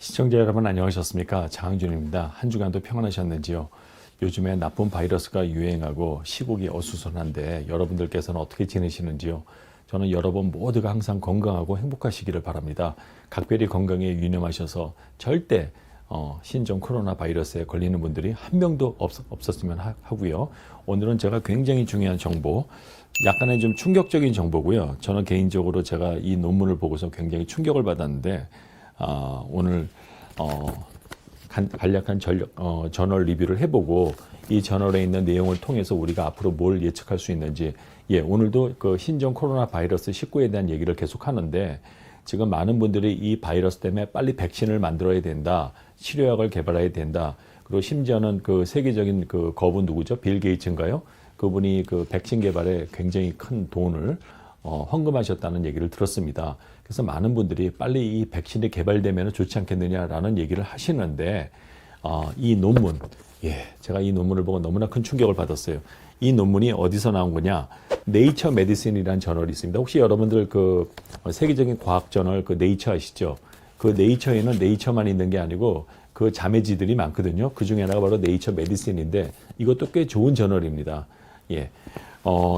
시청자 여러분 안녕하셨습니까? 장항준입니다. 한 주간도 평안하셨는지요? 요즘에 나쁜 바이러스가 유행하고 시국이 어수선한데 여러분들께서는 어떻게 지내시는지요? 저는 여러분 모두가 항상 건강하고 행복하시기를 바랍니다. 각별히 건강에 유념하셔서 절대 신종 코로나 바이러스에 걸리는 분들이 한 명도 없었으면 하고요. 오늘은 제가 굉장히 중요한 정보, 약간의 좀 충격적인 정보고요. 저는 개인적으로 제가 이 논문을 보고서 굉장히 충격을 받았는데 오늘 간략한 저널 리뷰를 해보고 이 저널에 있는 내용을 통해서 우리가 앞으로 뭘 예측할 수 있는지, 오늘도 그 신종 코로나 바이러스 19에 대한 얘기를 계속 하는데, 지금 많은 분들이 이 바이러스 때문에 빨리 백신을 만들어야 된다, 치료약을 개발해야 된다, 그리고 심지어는 그 세계적인 그 거부 누구죠? 빌 게이츠인가요? 그분이 그 백신 개발에 굉장히 큰 돈을 헌금하셨다는 얘기를 들었습니다. 그래서 많은 분들이 빨리 이 백신이 개발되면 좋지 않겠느냐라는 얘기를 하시는데, 이 논문, 제가 이 논문을 보고 너무나 큰 충격을 받았어요. 이 논문이 어디서 나온 거냐? 네이처 메디신이라는 저널이 있습니다. 혹시 여러분들 그 세계적인 과학 저널 그 네이처 아시죠? 그 네이처에는 네이처만 있는 게 아니고 그 자매지들이 많거든요. 그 중에 하나가 바로 네이처 메디신인데 이것도 꽤 좋은 저널입니다.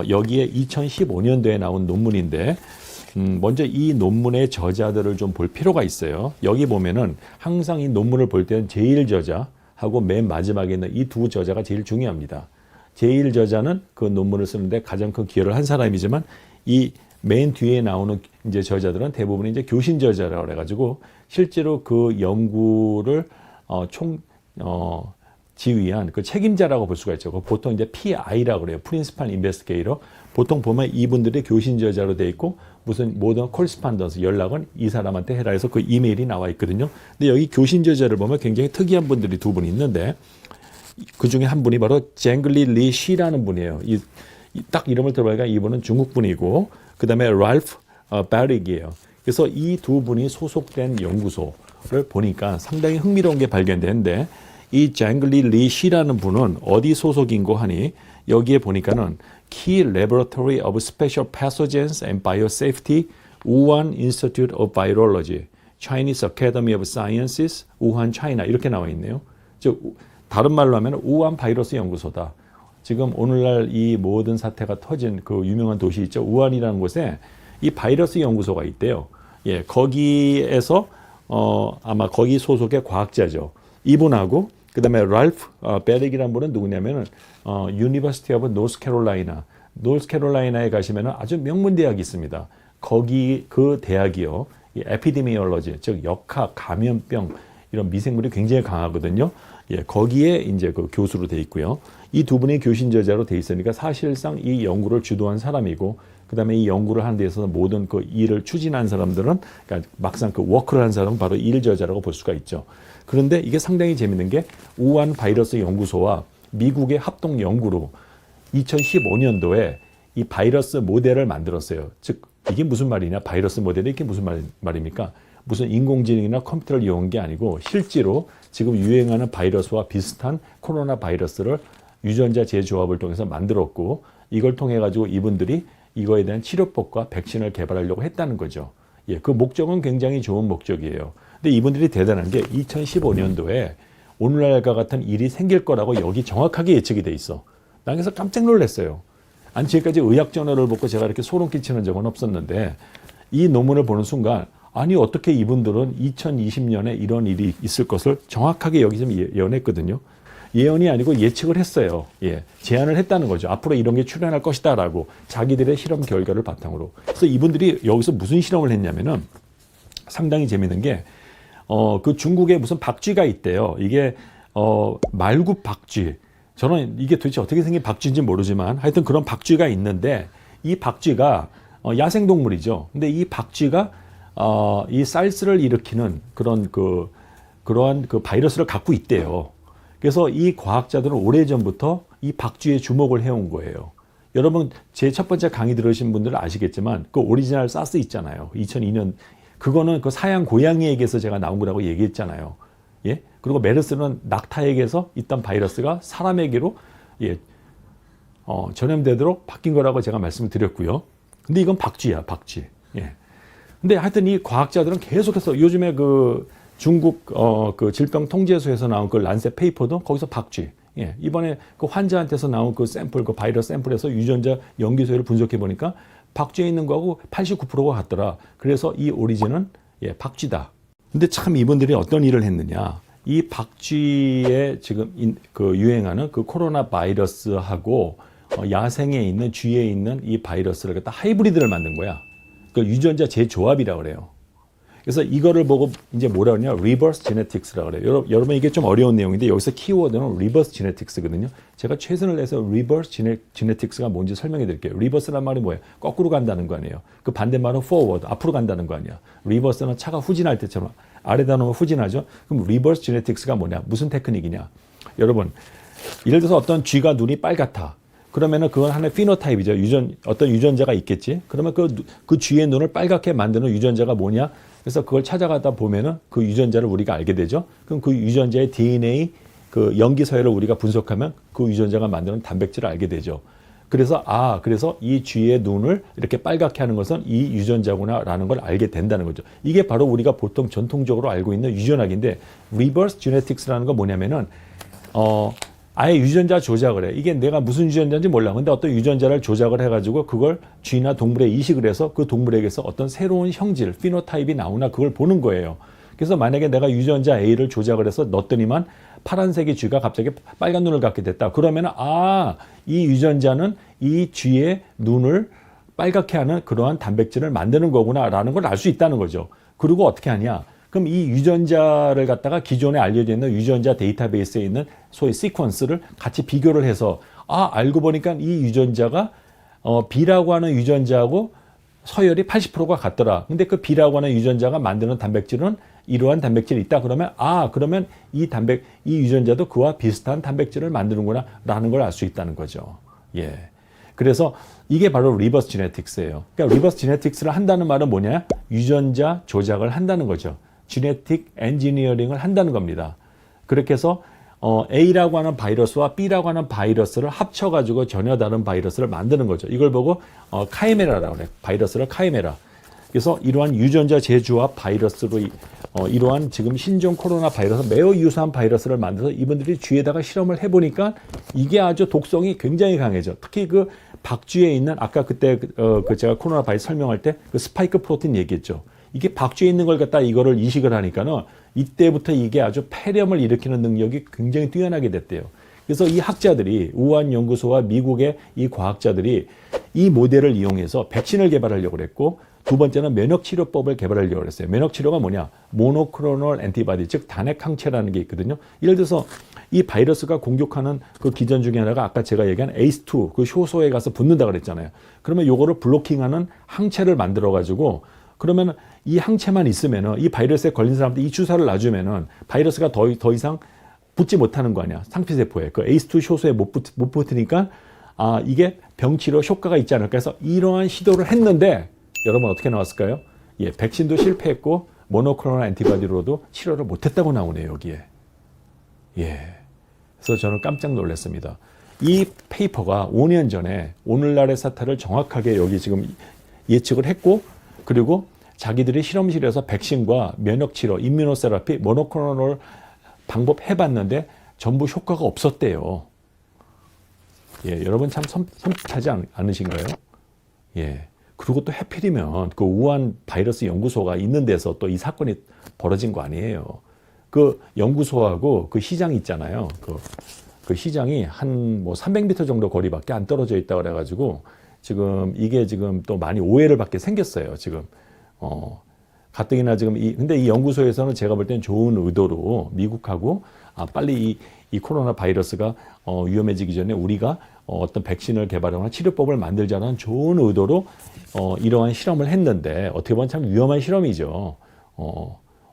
여기에 2015년도에 나온 논문인데, 먼저 이 논문의 저자들을 좀 볼 필요가 있어요. 여기 보면은 항상 이 논문을 볼 때는 제1저자하고 맨 마지막에 있는 이 두 저자가 제일 중요합니다. 제1저자는 그 논문을 쓰는데 가장 큰 기여를 한 사람이지만, 이 맨 뒤에 나오는 이제 저자들은 대부분 이제 교신 저자라고 해가지고 실제로 그 연구를 지휘한 그 책임자라고 볼 수가 있죠. 보통 이제 PI라고 그래요. 프린시팔 인베스티게이터. 보통 보면 이분들이 교신 저자로 돼 있고 무슨 모든 콜스판던스 연락은 이 사람한테 해라 해서 그 이메일이 나와 있거든요. 근데 여기 교신 저자를 보면 굉장히 특이한 분들이 두 분 있는데, 그 중에 한 분이 바로 쟁글리 리 시라는 분이에요. 딱 이름을 들어보니까 이분은 중국 분이고, 그 다음에 랄프 바릭이에요. 그래서 이 두 분이 소속된 연구소를 보니까 상당히 흥미로운 게 발견되는데, 이 쟁글리 리 시라는 분은 어디 소속인고 하니, 여기에 보니까는 Key Laboratory of Special Pathogens and Biosafety, 우한 Institute of Virology, Chinese Academy of Sciences, 우한, 차이나 이렇게 나와 있네요. 즉 다른 말로 하면 우한 바이러스 연구소다. 지금 오늘날 이 모든 사태가 터진 그 유명한 도시 있죠. 우한이라는 곳에 이 바이러스 연구소가 있대요. 거기에서 아마 거기 소속의 과학자죠. 이분하고 그 다음에 랄프 베릭이라는 분은 누구냐면은 University of North Carolina, 노스캐롤라이나에 가시면은 아주 명문 대학이 있습니다. 거기 그 대학이요, 이 에피데미올로지, 즉 역학, 감염병 이런 미생물이 굉장히 강하거든요. 거기에 이제 그 교수로 돼 있고요. 이 두 분이 교신 저자로 돼 있으니까 사실상 이 연구를 주도한 사람이고, 그 다음에 이 연구를 하는 데 있어서 모든 그 일을 추진한 사람들은, 그러니까 막상 그 워크를 한 사람은 바로 일 저자라고 볼 수가 있죠. 그런데 이게 상당히 재밌는 게, 우한 바이러스 연구소와 미국의 합동 연구로 2015년도에 이 바이러스 모델을 만들었어요. 즉 이게 무슨 말이냐, 바이러스 모델이 이게 무슨 말입니까? 무슨 인공지능이나 컴퓨터를 이용한 게 아니고 실제로 지금 유행하는 바이러스와 비슷한 코로나 바이러스를 유전자 재조합을 통해서 만들었고, 이걸 통해 가지고 이분들이 이거에 대한 치료법과 백신을 개발하려고 했다는 거죠. 그 목적은 굉장히 좋은 목적이에요. 근데 이분들이 대단한 게 2015년도에 오늘날과 같은 일이 생길 거라고 여기 정확하게 예측이 돼 있어. 난 그래서 깜짝 놀랐어요. 아니, 지금까지 의학 저널을 보고 제가 이렇게 소름 끼치는 적은 없었는데, 이 논문을 보는 순간, 아니 어떻게 이분들은 2020년에 이런 일이 있을 것을 정확하게 여기 좀 예언했거든요. 예언이 아니고 예측을 했어요. 제안을 했다는 거죠. 앞으로 이런 게 출현할 것이다라고, 자기들의 실험 결과를 바탕으로. 그래서 이분들이 여기서 무슨 실험을 했냐면은 상당히 재밌는 게, 그 중국에 무슨 박쥐가 있대요. 이게 말굽 박쥐. 저는 이게 도대체 어떻게 생긴 박쥐인지 모르지만 하여튼 그런 박쥐가 있는데, 이 박쥐가 야생동물이죠. 근데 이 박쥐가 이 살스를 일으키는 그러한 그 바이러스를 갖고 있대요. 그래서 이 과학자들은 오래전부터 이 박쥐에 주목을 해온 거예요. 여러분 제 첫 번째 강의 들으신 분들은 아시겠지만 그 오리지널 사스 있잖아요. 2002년 그거는 그 사양 고양이에게서 제가 나온 거라고 얘기했잖아요. 그리고 메르스는 낙타에게서 있던 바이러스가 사람에게로 전염되도록 바뀐 거라고 제가 말씀을 드렸고요. 근데 이건 박쥐야, 박쥐. 근데 하여튼 이 과학자들은 계속해서 요즘에 그 중국 그 질병통제소에서 나온 그 란셋 페이퍼도 거기서 박쥐. 예, 이번에 그 환자한테서 나온 그 샘플, 그 바이러스 샘플에서 유전자 염기소를 분석해 보니까 박쥐에 있는 거하고 89%가 같더라. 그래서 이 오리진은 박쥐다. 근데 참 이분들이 어떤 일을 했느냐? 이 박쥐에 지금 그 유행하는 그 코로나 바이러스하고 야생에 있는 쥐에 있는 이 바이러스를 갖다 하이브리드를 만든 거야. 그 유전자 재조합이라고 그래요. 그래서 이거를 보고 이제 뭐라 그러냐? 리버스 제네틱스라고 그래요. 여러분 이게 좀 어려운 내용인데 여기서 키워드는 리버스 제네틱스거든요. 제가 최선을 다해서 리버스 제네틱스가 뭔지 설명해 드릴게요. 리버스란 말이 뭐예요? 거꾸로 간다는 거 아니에요. 그 반대말은 forward, 앞으로 간다는 거 아니야. 리버스는 차가 후진할 때처럼 아래다 놓으면 후진하죠. 그럼 리버스 제네틱스가 뭐냐? 무슨 테크닉이냐? 여러분, 예를 들어서 어떤 쥐가 눈이 빨갛다. 그러면은 그건 하나의 피노타입이죠. 어떤 유전자가 있겠지. 그러면 그 쥐의 눈을 빨갛게 만드는 유전자가 뭐냐? 그래서 그걸 찾아가다 보면은 그 유전자를 우리가 알게 되죠. 그럼 그 유전자의 DNA 그 염기 서열을 우리가 분석하면 그 유전자가 만드는 단백질을 알게 되죠. 그래서 그래서 이 쥐의 눈을 이렇게 빨갛게 하는 것은 이 유전자구나라는 걸 알게 된다는 거죠. 이게 바로 우리가 보통 전통적으로 알고 있는 유전학인데 리버스 제네틱스라는 건 뭐냐면은 아예 유전자 조작을 해. 이게 내가 무슨 유전자인지 몰라. 근데 어떤 유전자를 조작을 해가지고 그걸 쥐나 동물에 이식을 해서 그 동물에게서 어떤 새로운 형질, 피노타입이 나오나 그걸 보는 거예요. 그래서 만약에 내가 유전자 A를 조작을 해서 넣었더니만 파란색의 쥐가 갑자기 빨간 눈을 갖게 됐다. 그러면은 이 유전자는 이 쥐의 눈을 빨갛게 하는 그러한 단백질을 만드는 거구나라는 걸 알 수 있다는 거죠. 그리고 어떻게 하냐? 그럼 이 유전자를 갖다가 기존에 알려져 있는 유전자 데이터베이스에 있는 소위 시퀀스를 같이 비교를 해서 알고 보니까 이 유전자가 B라고 하는 유전자하고 서열이 80%가 같더라. 근데 그 B라고 하는 유전자가 만드는 단백질은 이러한 단백질이 있다. 그러면 그러면 이 유전자도 그와 비슷한 단백질을 만드는구나 라는 걸 알 수 있다는 거죠. 예. 그래서 이게 바로 리버스 제네틱스예요. 그러니까 리버스 제네틱스를 한다는 말은 뭐냐? 유전자 조작을 한다는 거죠. 지네틱 엔지니어링을 한다는 겁니다. 그렇게 해서 A라고 하는 바이러스와 B라고 하는 바이러스를 합쳐가지고 전혀 다른 바이러스를 만드는 거죠. 이걸 보고 카이메라라고 해요. 바이러스를 카이메라. 그래서 이러한 유전자 재조합 바이러스로 이러한 지금 신종 코로나 바이러스 매우 유사한 바이러스를 만들어서 이분들이 쥐에다가 실험을 해보니까 이게 아주 독성이 굉장히 강해져. 특히 그 박쥐에 있는 아까 그때 제가 코로나 바이러스 설명할 때 그 스파이크 프로틴 얘기했죠. 이게 박쥐에 있는 걸 갖다 이거를 이식을 하니까는 이때부터 이게 아주 폐렴을 일으키는 능력이 굉장히 뛰어나게 됐대요. 그래서 이 학자들이 우한 연구소와 미국의 이 과학자들이 이 모델을 이용해서 백신을 개발하려고 그랬고 두 번째는 면역치료법을 개발하려고 그랬어요. 면역치료가 뭐냐? 모노크로널 엔티바디, 즉 단핵 항체라는 게 있거든요. 예를 들어서 이 바이러스가 공격하는 그 기전 중에 하나가 아까 제가 얘기한 ACE2 그 효소에 가서 붙는다 그랬잖아요. 그러면 요거를 블로킹하는 항체를 만들어 가지고 그러면 이 항체만 있으면은 이 바이러스에 걸린 사람들 이 주사를 놔주면은 바이러스가 더 이상 붙지 못하는 거 아니야. 상피세포에. 그 ACE2 효소에 못 붙으니까 이게 병치료 효과가 있지 않을까 해서 이러한 시도를 했는데 여러분 어떻게 나왔을까요? 예, 백신도 실패했고 모노크로널 엔티바디로도 치료를 못했다고 나오네요, 여기에. 예. 그래서 저는 깜짝 놀랐습니다. 이 페이퍼가 5년 전에 오늘날의 사태를 정확하게 여기 지금 예측을 했고 그리고 자기들이 실험실에서 백신과 면역치료, 임뮤노세라피, 모노크로널 방법 해봤는데 전부 효과가 없었대요. 예, 여러분 참 섬뜩하지 않으신가요? 예. 그리고 또 하필이면 그 우한 바이러스 연구소가 있는 데서 또 이 사건이 벌어진 거 아니에요. 그 연구소하고 그 시장 있잖아요. 그 시장이 한 뭐 300m 정도 거리밖에 안 떨어져 있다고 그래가지고 지금 이게 지금 또 많이 오해를 받게 생겼어요. 지금 가뜩이나 지금 근데 이 연구소에서는 제가 볼 때는 좋은 의도로 미국하고 빨리 이 코로나 바이러스가 위험해지기 전에 우리가 어떤 백신을 개발하거나 치료법을 만들자는 좋은 의도로 이러한 실험을 했는데 어떻게 보면 참 위험한 실험이죠.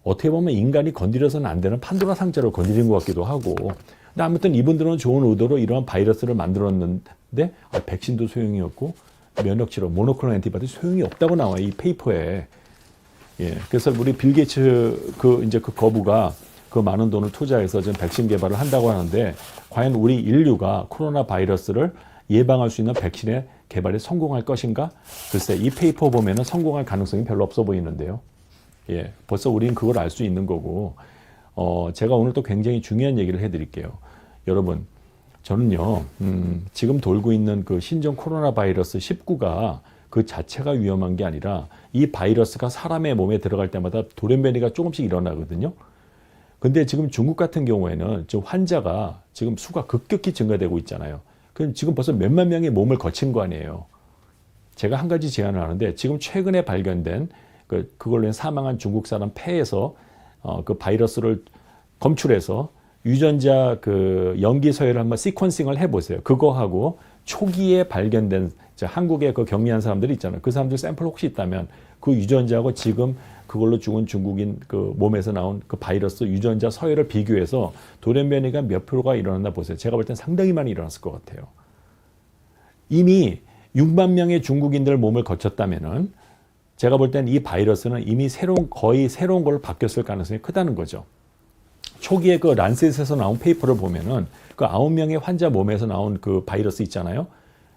어떻게 보면 인간이 건드려서는 안 되는 판도라 상자를 건드린 것 같기도 하고. 근데 아무튼 이분들은 좋은 의도로 이러한 바이러스를 만들었는데 백신도 소용이 없고 면역치료, 모노크로널 엔티바디 소용이 없다고 나와요. 이 페이퍼에. 예. 그래서 우리 빌 게이츠 그 거부가 그 많은 돈을 투자해서 지금 백신 개발을 한다고 하는데 과연 우리 인류가 코로나 바이러스를 예방할 수 있는 백신의 개발에 성공할 것인가? 글쎄 이 페이퍼 보면은 성공할 가능성이 별로 없어 보이는데요. 예, 벌써 우리는 그걸 알 수 있는 거고, 제가 오늘 또 굉장히 중요한 얘기를 해드릴게요. 여러분, 저는요, 지금 돌고 있는 그 신종 코로나 바이러스 19가 그 자체가 위험한 게 아니라 이 바이러스가 사람의 몸에 들어갈 때마다 돌연변이가 조금씩 일어나거든요. 근데 지금 중국 같은 경우에는 지금 환자가 지금 수가 급격히 증가되고 있잖아요. 그럼 지금 벌써 몇만 명의 몸을 거친 거 아니에요. 제가 한 가지 제안을 하는데 지금 최근에 발견된 그걸로 사망한 중국 사람 폐에서 그 바이러스를 검출해서 유전자 그 염기 서열을 한번 시퀀싱을 해보세요. 그거하고 초기에 발견된 한국에 그 격리한 사람들이 있잖아요. 그 사람들 샘플 혹시 있다면 그 유전자하고 지금 그걸로 죽은 중국인 그 몸에서 나온 그 바이러스 유전자 서열을 비교해서 돌연변이가 몇 프로가 일어났나 보세요. 제가 볼 땐 상당히 많이 일어났을 것 같아요. 이미 6만 명의 중국인들 몸을 거쳤다면은 제가 볼 땐 이 바이러스는 이미 거의 새로운 걸로 바뀌었을 가능성이 크다는 거죠. 초기에 그 란셋에서 나온 페이퍼를 보면은 그 9명의 환자 몸에서 나온 그 바이러스 있잖아요.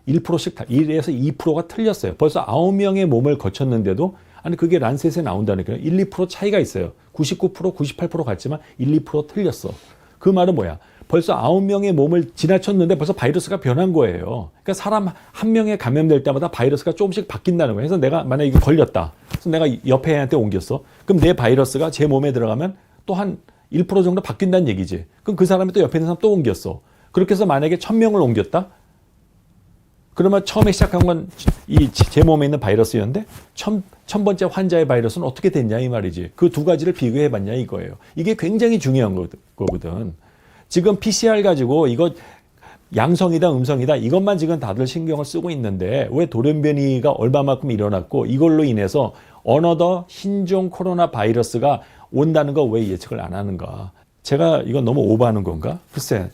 1%씩 1에서 2%가 틀렸어요. 벌써 9명의 몸을 거쳤는데도 아니 그게 란셋에 나온다니까요. 1, 2% 차이가 있어요. 99%, 98% 같지만 1, 2% 틀렸어. 그 말은 뭐야? 벌써 9명의 몸을 지나쳤는데 벌써 바이러스가 변한 거예요. 그러니까 사람 한 명에 감염될 때마다 바이러스가 조금씩 바뀐다는 거예요. 그래서 내가 만약에 이거 걸렸다. 그래서 내가 옆에 애한테 옮겼어. 그럼 내 바이러스가 제 몸에 들어가면 또 한 1% 정도 바뀐다는 얘기지. 그럼 그 사람이 또 옆에 있는 사람 또 옮겼어. 그렇게 해서 만약에 1000명을 옮겼다? 그러면 처음에 시작한 건 이 제 몸에 있는 바이러스였는데 천 번째 환자의 바이러스는 어떻게 됐냐 이 말이지. 그 두 가지를 비교해 봤냐 이거예요. 이게 굉장히 중요한 거거든. 지금 PCR 가지고 이거 양성이다 음성이다 이것만 지금 다들 신경을 쓰고 있는데 왜 돌연변이가 얼마만큼 일어났고 이걸로 인해서 어너더 신종 코로나 바이러스가 온다는 거 왜 예측을 안 하는가. 제가 이거 너무 오버하는 건가? 글쎄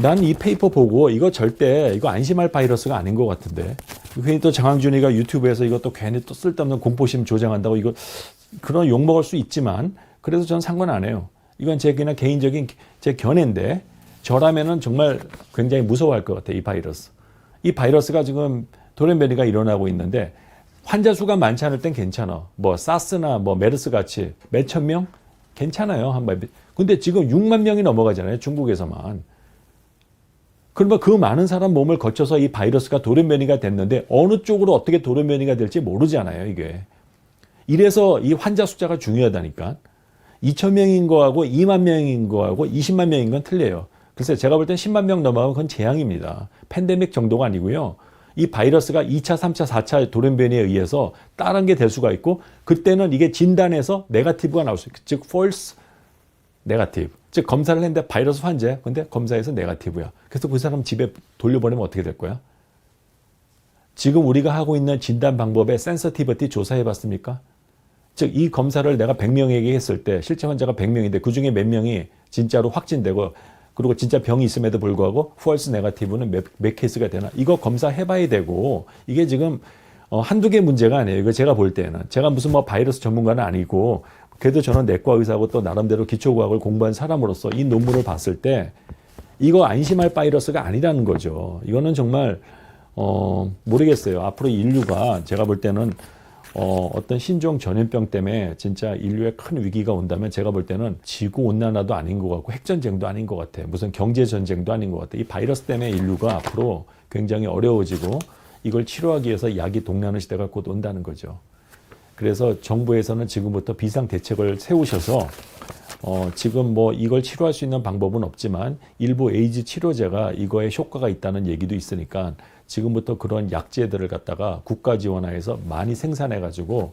난 이 페이퍼 보고 이거 절대 이거 안심할 바이러스가 아닌 것 같은데 괜히 또 장항준이가 유튜브에서 이것도 괜히 또 쓸데없는 공포심 조장한다고 이거 그런 욕먹을 수 있지만 그래서 전 상관 안 해요. 이건 제 그냥 개인적인 제 견해인데 저라면은 정말 굉장히 무서워할 것 같아요. 이 바이러스. 이 바이러스가 지금 돌연변이가 일어나고 있는데 환자 수가 많지 않을 땐 괜찮아. 뭐 사스나 뭐 메르스 같이 몇천 명 괜찮아요. 한 번. 근데 지금 6만 명이 넘어가잖아요. 중국에서만. 그러면 그 많은 사람 몸을 거쳐서 이 바이러스가 돌연변이가 됐는데 어느 쪽으로 어떻게 돌연변이가 될지 모르잖아요. 이게. 이래서 이 환자 숫자가 중요하다니까. 2,000명인 거하고 2만 명인 거하고 20만 명인 건 틀려요. 글쎄 제가 볼 땐 10만 명 넘어가면 그건 재앙입니다. 팬데믹 정도가 아니고요. 이 바이러스가 2차, 3차, 4차 돌연변이에 의해서 다른 게 될 수가 있고 그때는 이게 진단에서 네거티브가 나올 수 있고 즉 false 네거티브. 즉 검사를 했는데 바이러스 환자야. 근데 검사에서 네거티브야. 그래서 그 사람 집에 돌려보내면 어떻게 될 거야? 지금 우리가 하고 있는 진단 방법의 센서티비티 조사해 봤습니까? 즉 이 검사를 내가 100명에게 했을 때 실제 환자가 100명인데 그중에 몇 명이 진짜로 확진되고 그리고 진짜 병이 있음에도 불구하고 false negative는 몇 케이스가 되나 이거 검사해봐야 되고 이게 지금 한두 개 문제가 아니에요. 이거 제가 볼 때는 제가 무슨 뭐 바이러스 전문가는 아니고 그래도 저는 내과 의사고 또 나름대로 기초과학을 공부한 사람으로서 이 논문을 봤을 때 이거 안심할 바이러스가 아니라는 거죠. 이거는 정말 모르겠어요. 앞으로 인류가 제가 볼 때는 어떤 신종 전염병 때문에 진짜 인류에 큰 위기가 온다면 제가 볼 때는 지구온난화도 아닌 것 같고 핵전쟁도 아닌 것 같아요. 무슨 경제전쟁도 아닌 것 같아요. 이 바이러스 때문에 인류가 앞으로 굉장히 어려워지고 이걸 치료하기 위해서 약이 동나는 시대가 곧 온다는 거죠. 그래서 정부에서는 지금부터 비상대책을 세우셔서 지금 뭐 이걸 치료할 수 있는 방법은 없지만 일부 에이즈 치료제가 이거에 효과가 있다는 얘기도 있으니까 지금부터 그런 약제들을 갖다가 국가 지원하여서 많이 생산해 가지고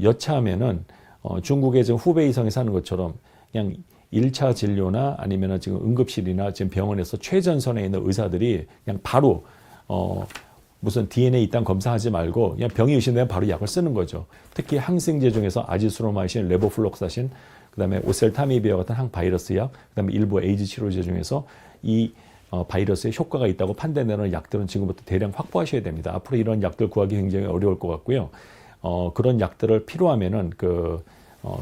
여차하면은 중국의 지금 후베이성에 사는 것처럼 그냥 1차 진료나 아니면은 지금 응급실이나 지금 병원에서 최전선에 있는 의사들이 그냥 바로 무슨 DNA 이딴 검사하지 말고 그냥 병이 의심되면 바로 약을 쓰는 거죠. 특히 항생제 중에서 아지스로마이신, 레보플록사신, 그다음에 오셀타미비아 같은 항바이러스 약, 그다음에 일부 에이즈 치료제 중에서 이 바이러스에 효과가 있다고 판단되는 약들은 지금부터 대량 확보하셔야 됩니다. 앞으로 이런 약들 구하기 굉장히 어려울 것 같고요. 그런 약들을 필요하면은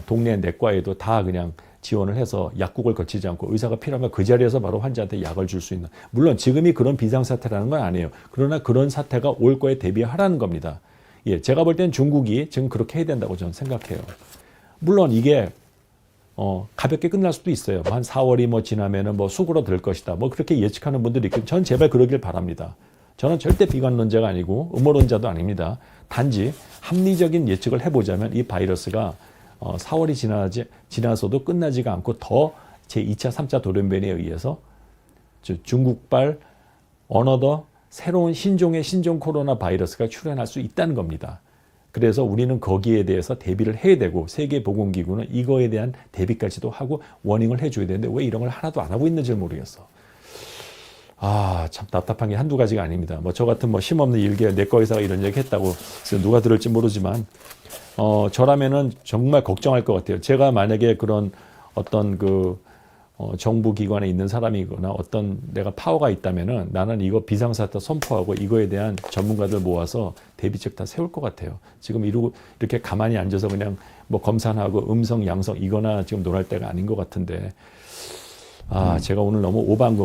동네 내과에도 다 그냥 지원을 해서 약국을 거치지 않고 의사가 필요하면 그 자리에서 바로 환자한테 약을 줄 수 있는. 물론 지금이 그런 비상사태라는 건 아니에요. 그러나 그런 사태가 올 거에 대비하라는 겁니다. 예, 제가 볼 땐 중국이 지금 그렇게 해야 된다고 저는 생각해요. 물론 이게 가볍게 끝날 수도 있어요. 한 4월이 뭐 지나면은 뭐 수그러들 것이다. 뭐 그렇게 예측하는 분들이 있고, 전 제발 그러길 바랍니다. 저는 절대 비관론자가 아니고 음모론자도 아닙니다. 단지 합리적인 예측을 해보자면 이 바이러스가 4월이 지나서도 끝나지가 않고 더 제2차, 3차 돌연변이에 의해서 중국발 어너더 새로운 신종 코로나 바이러스가 출현할 수 있다는 겁니다. 그래서 우리는 거기에 대해서 대비를 해야 되고, 세계보건기구는 이거에 대한 대비까지도 하고 워닝을 해줘야 되는데 왜 이런 걸 하나도 안 하고 있는지 모르겠어. 참 답답한 게 한두 가지가 아닙니다. 뭐 저 같은 뭐 힘없는 일개 내과 의사가 이런 얘기 했다고 누가 들을지 모르지만, 저라면은 정말 걱정할 것 같아요. 제가 만약에 그런 어떤 정부 기관에 있는 사람이거나 어떤 내가 파워가 있다면은 나는 이거 비상사태 선포하고 이거에 대한 전문가들 모아서 대비책 다 세울 것 같아요. 지금 이렇게 가만히 앉아서 그냥 뭐 검사하고 음성, 양성 이거나 지금 논할 때가 아닌 것 같은데, 제가 오늘 너무 오버한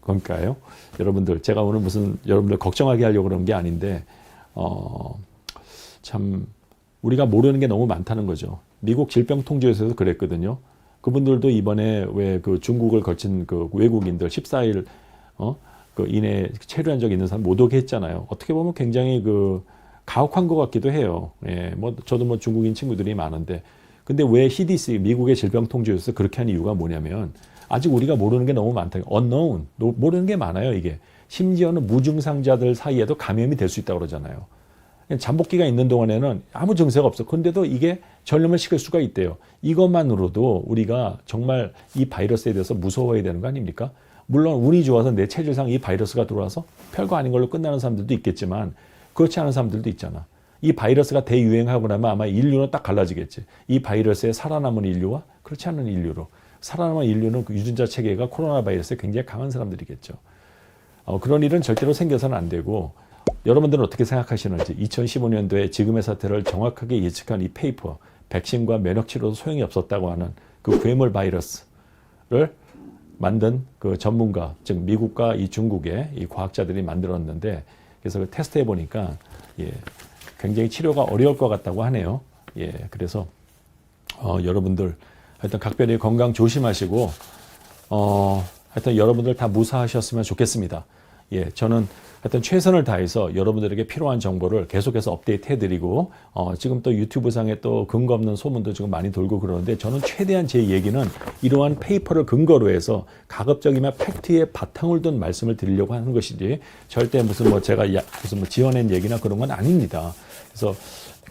건가요? 여러분들, 제가 오늘 무슨 여러분들 걱정하게 하려고 그런 게 아닌데, 참, 우리가 모르는 게 너무 많다는 거죠. 미국 질병통제소에서 그랬거든요. 그분들도 이번에 왜 중국을 거친 외국인들 14일, 이내 체류한 적이 있는 사람 못 오게 했잖아요. 어떻게 보면 굉장히 가혹한 것 같기도 해요. 예, 저도 뭐 중국인 친구들이 많은데. 근데 왜 CDC, 미국의 질병통제소에서 그렇게 한 이유가 뭐냐면, 아직 우리가 모르는 게 너무 많다. unknown. 모르는 게 많아요, 이게. 심지어는 무증상자들 사이에도 감염이 될 수 있다고 그러잖아요. 잠복기가 있는 동안에는 아무 증세가 없어. 그런데도 이게 전염을 시킬 수가 있대요. 이것만으로도 우리가 정말 이 바이러스에 대해서 무서워해야 되는 거 아닙니까? 물론 운이 좋아서 내 체질상 이 바이러스가 들어와서 별거 아닌 걸로 끝나는 사람들도 있겠지만, 그렇지 않은 사람들도 있잖아. 이 바이러스가 대유행하고 나면 아마 인류는 딱 갈라지겠지. 이 바이러스에 살아남은 인류와 그렇지 않은 인류로. 살아남은 인류는 유전자 체계가 코로나 바이러스에 굉장히 강한 사람들이겠죠. 그런 일은 절대로 생겨서는 안 되고, 여러분들은 어떻게 생각하시는지, 2015년도에 지금의 사태를 정확하게 예측한 이 페이퍼, 백신과 면역치료도 소용이 없었다고 하는 괴물 바이러스를 만든 전문가, 즉 미국과 이 중국의 이 과학자들이 만들었는데, 그래서 테스트해 보니까 굉장히 치료가 어려울 것 같다고 하네요. 그래서 여러분들 하여튼 각별히 건강 조심하시고, 하여튼 여러분들 다 무사하셨으면 좋겠습니다. 저는 하여튼 최선을 다해서 여러분들에게 필요한 정보를 계속해서 업데이트 해드리고, 지금 또 유튜브상에 또 근거 없는 소문도 지금 많이 돌고 그러는데, 저는 최대한 제 얘기는 이러한 페이퍼를 근거로 해서 가급적이면 팩트에 바탕을 둔 말씀을 드리려고 하는 것이지, 절대 제가 무슨 지어낸 얘기나 그런 건 아닙니다. 그래서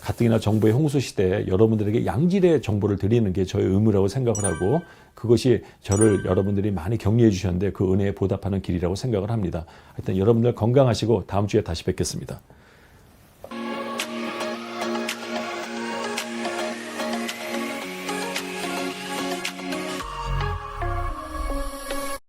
가뜩이나 정보의 홍수 시대에 여러분들에게 양질의 정보를 드리는 게 저의 의무라고 생각을 하고, 그것이 저를 여러분들이 많이 격려해 주셨는데 그 은혜에 보답하는 길이라고 생각을 합니다. 하여튼 여러분들 건강하시고 다음 주에 다시 뵙겠습니다.